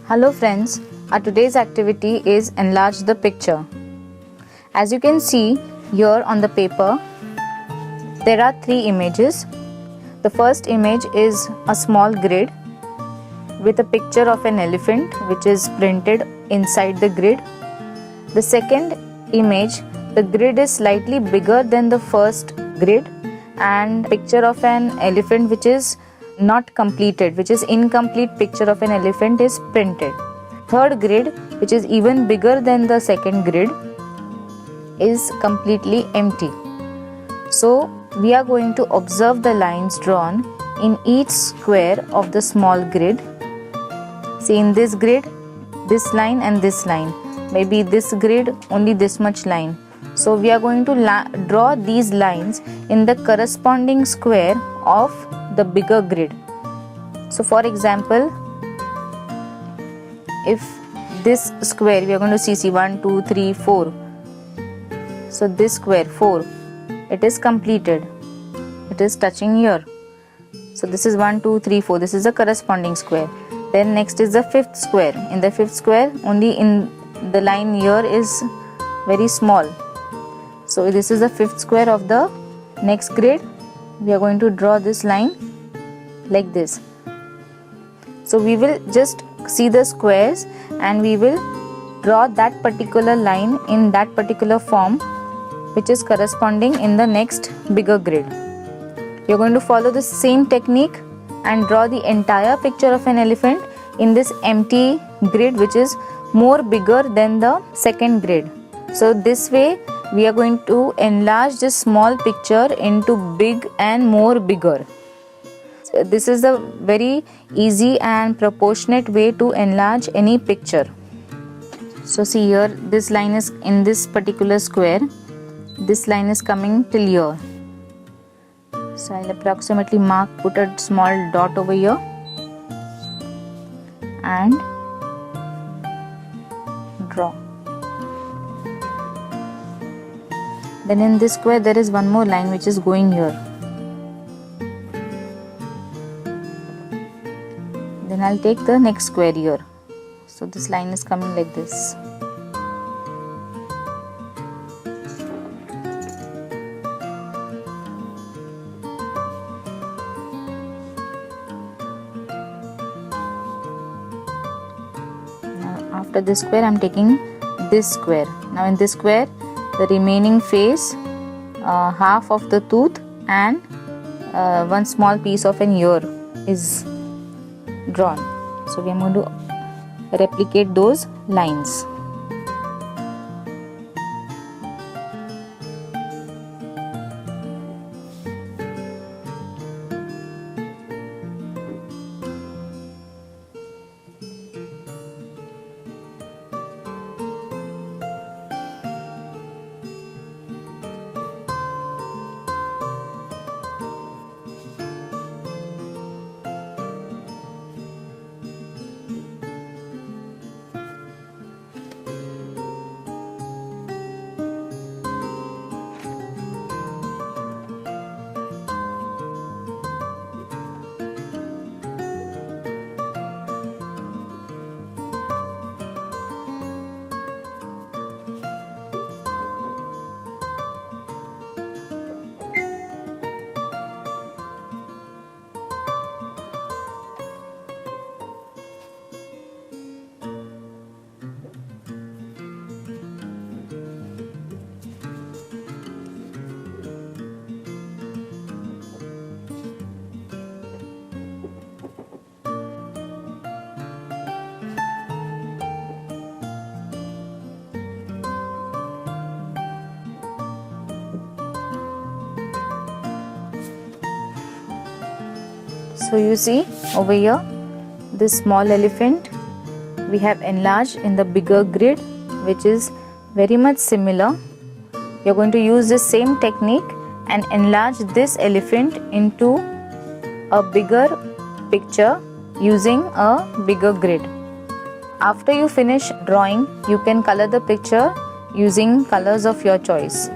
Hello friends, our today's activity is enlarge the picture. As you can see here on the paper, there are three images. The first image is a small grid with a picture of an elephant which is printed inside the grid. The second image, the grid is slightly bigger than the first grid and picture of an elephant which is not completed, which is incomplete picture of an elephant is printed. Third grid, which is even bigger than the second grid, is completely empty. So we are going to observe the lines drawn in each square of the small grid. See, in this grid, this line and this line, maybe this grid only this much line. So we are going to draw these lines in the corresponding square of the bigger grid. So for example, if this square we are going to see 1, 2, 3, 4. So this square 4, it is completed. It is touching here. So this is 1, 2, 3, 4. This is the corresponding square. Then next is the fifth square. In the fifth square, only in the line here is very small. So this is the fifth square of the next grid. We are going to draw this line like this. So we will just see the squares and we will draw that particular line in that particular form which is corresponding in the next bigger grid. You are going to follow the same technique and draw the entire picture of an elephant in this empty grid which is more bigger than the second grid. So this way we are going to enlarge this small picture into big and more bigger. So this is a very easy and proportionate way to enlarge any picture. So see here, this line is in this particular square. This line is coming till here. So I'll approximately put a small dot over here and draw. Then in this square there is one more line which is going here. Then I'll take the next square here. So this line is coming like this. Now after this square I'm taking this square. Now in this square the remaining face, half of the tooth and one small piece of an ear is drawn. So we are going to replicate those lines. So you see over here, this small elephant we have enlarged in the bigger grid which is very much similar. We are going to use the same technique and enlarge this elephant into a bigger picture using a bigger grid. After you finish drawing, you can color the picture using colors of your choice.